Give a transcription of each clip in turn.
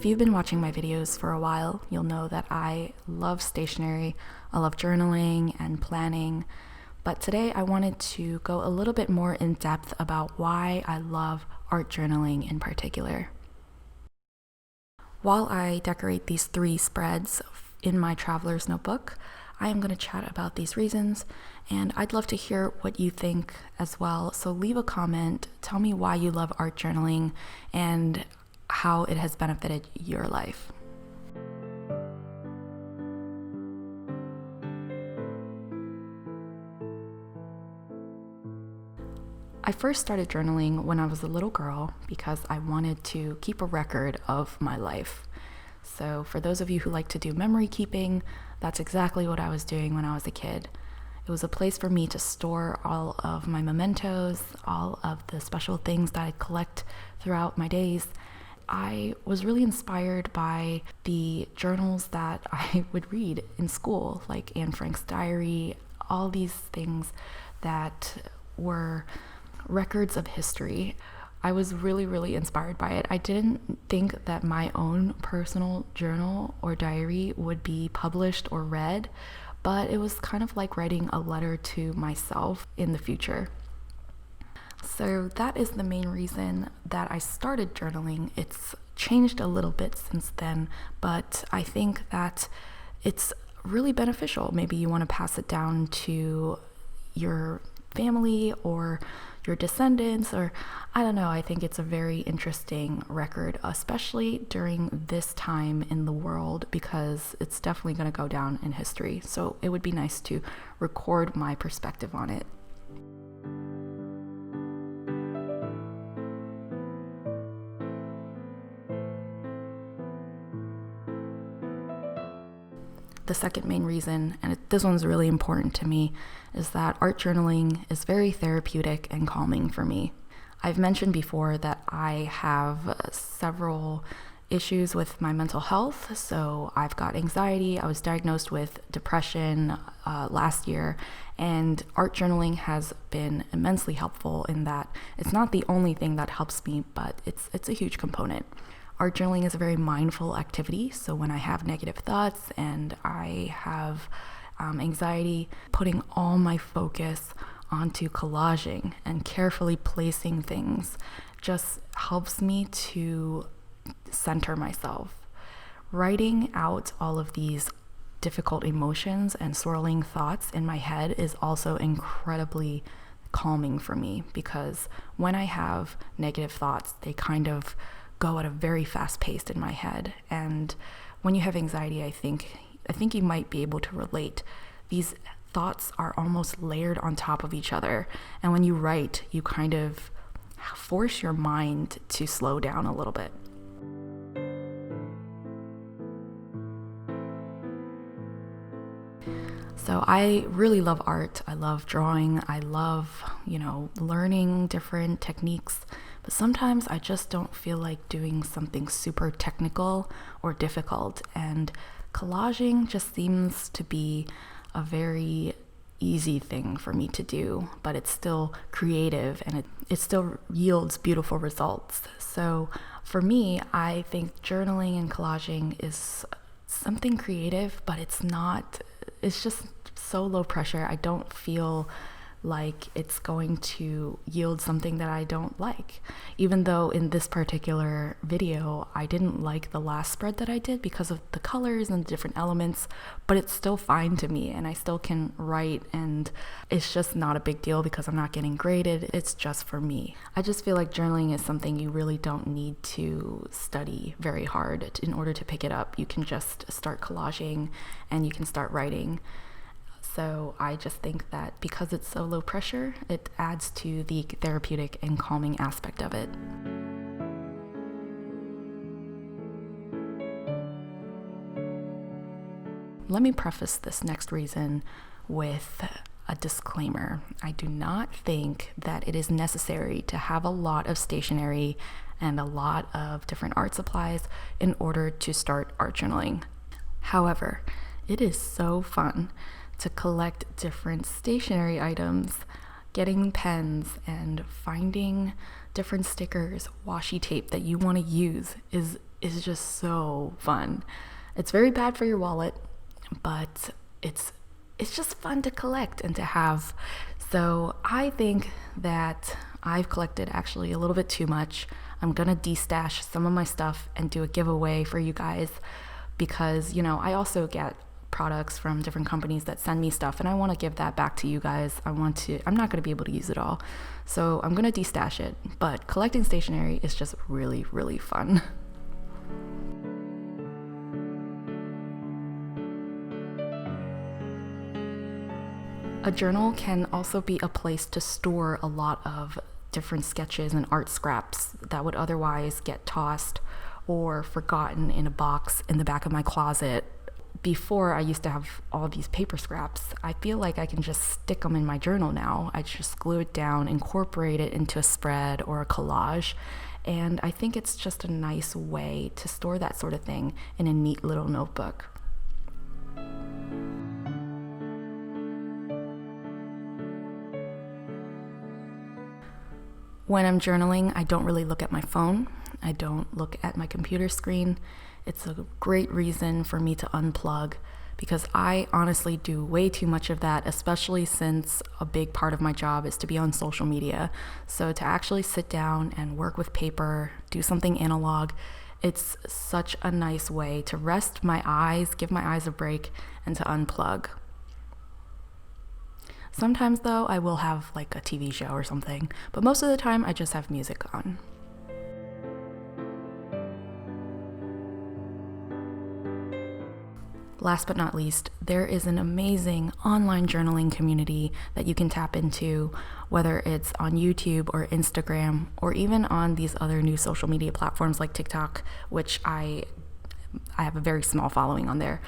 If you've been watching my videos for a while, you'll know that I love stationery, I love journaling and planning, but today I wanted to go a little bit more in depth about why I love art journaling in particular. While I decorate these 3 spreads in my traveler's notebook, I am going to chat about these reasons, and I'd love to hear what you think as well. So leave a comment, tell me why you love art journaling and how it has benefited your life. I first started journaling when I was a little girl because I wanted to keep a record of my life. So for those of you who like to do memory keeping, that's exactly what I was doing when I was a kid. It was a place for me to store all of my mementos, all of the special things that I collect throughout my days. I was really inspired by the journals that I would read in school, like Anne Frank's diary, all these things that were records of history. I was really inspired by it. I didn't think that my own personal journal or diary would be published or read, but it was kind of like writing a letter to myself in the future. So that is the main reason that I started journaling. It's changed a little bit since then, but I think that it's really beneficial. Maybe you want to pass it down to your family or your descendants, or I don't know. I think it's a very interesting record, especially during this time in the world, because it's definitely going to go down in history. So it would be nice to record my perspective on it. The second main reason, and this one's really important to me, is that art journaling is very therapeutic and calming for me. I've mentioned before that I have several issues with my mental health. So I've got anxiety. I was diagnosed with depression last year, and art journaling has been immensely helpful in that it's not the only thing that helps me, but it's a huge component. Art journaling is a very mindful activity, so when I have negative thoughts and I have anxiety, putting all my focus onto collaging and carefully placing things just helps me to center myself. Writing out all of these difficult emotions and swirling thoughts in my head is also incredibly calming for me, because when I have negative thoughts, they kind of go at a very fast pace in my head. And when you have anxiety, I think you might be able to relate. These thoughts are almost layered on top of each other. And when you write, you kind of force your mind to slow down a little bit. So I really love art. I love drawing. I love, learning different techniques. But sometimes I just don't feel like doing something super technical or difficult. And collaging just seems to be a very easy thing for me to do, but it's still creative and it still yields beautiful results. So for me, I think journaling and collaging is something creative, but it's just so low pressure. I don't feel like it's going to yield something that I don't like. Even though in this particular video, I didn't like the last spread that I did because of the colors and the different elements, but it's still fine to me and I still can write, and it's just not a big deal because I'm not getting graded. It's just for me. I just feel like journaling is something you really don't need to study very hard in order to pick it up. You can just start collaging and you can start writing. So I just think that because it's so low pressure, it adds to the therapeutic and calming aspect of it. Let me preface this next reason with a disclaimer. I do not think that it is necessary to have a lot of stationery and a lot of different art supplies in order to start art journaling. However, it is so fun to collect different stationery items, getting pens and finding different stickers, washi tape that you want to use is is just so fun. It's very bad for your wallet, but it's just fun to collect and to have. So I think that I've collected actually a little bit too much. I'm gonna destash some of my stuff and do a giveaway for you guys because, you know, I also get products from different companies that send me stuff and I want to give that back to you guys. I'm not going to be able to use it all. So I'm going to destash it, but collecting stationery is just really, really fun. A journal can also be a place to store a lot of different sketches and art scraps that would otherwise get tossed or forgotten in a box in the back of my closet. Before, I used to have all of these paper scraps. I feel like I can just stick them in my journal now. I just glue it down, incorporate it into a spread or a collage, and I think it's just a nice way to store that sort of thing in a neat little notebook. When I'm journaling, I don't really look at my phone. I don't look at my computer screen. It's a great reason for me to unplug because I honestly do way too much of that, especially since a big part of my job is to be on social media. So to actually sit down and work with paper, do something analog, it's such a nice way to rest my eyes, give my eyes a break, and to unplug. Sometimes though, I will have like a TV show or something, but most of the time I just have music on. Last but not least, there is an amazing online journaling community that you can tap into, whether it's on YouTube or Instagram, or even on these other new social media platforms like TikTok, which I have a very small following on there.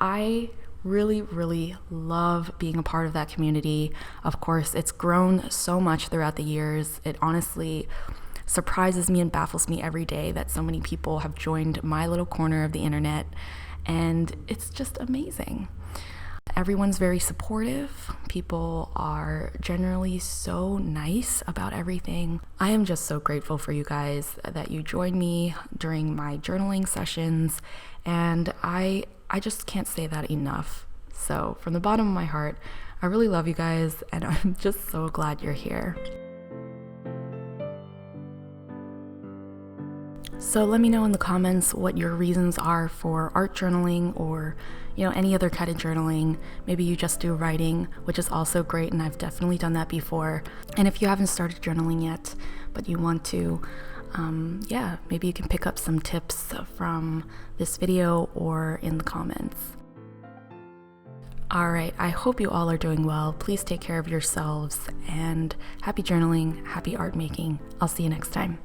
I really, really love being a part of that community. Of course, it's grown so much throughout the years. It honestly surprises me and baffles me every day that so many people have joined my little corner of the internet. And it's just amazing. Everyone's very supportive. People are generally so nice about everything. I am just so grateful for you guys that you join me during my journaling sessions. And I just can't say that enough. So from the bottom of my heart, I really love you guys and I'm just so glad you're here. So let me know in the comments what your reasons are for art journaling or, any other kind of journaling. Maybe you just do writing, which is also great, and I've definitely done that before. And if you haven't started journaling yet, but you want to, maybe you can pick up some tips from this video or in the comments. All right, I hope you all are doing well. Please take care of yourselves and happy journaling, happy art making. I'll see you next time.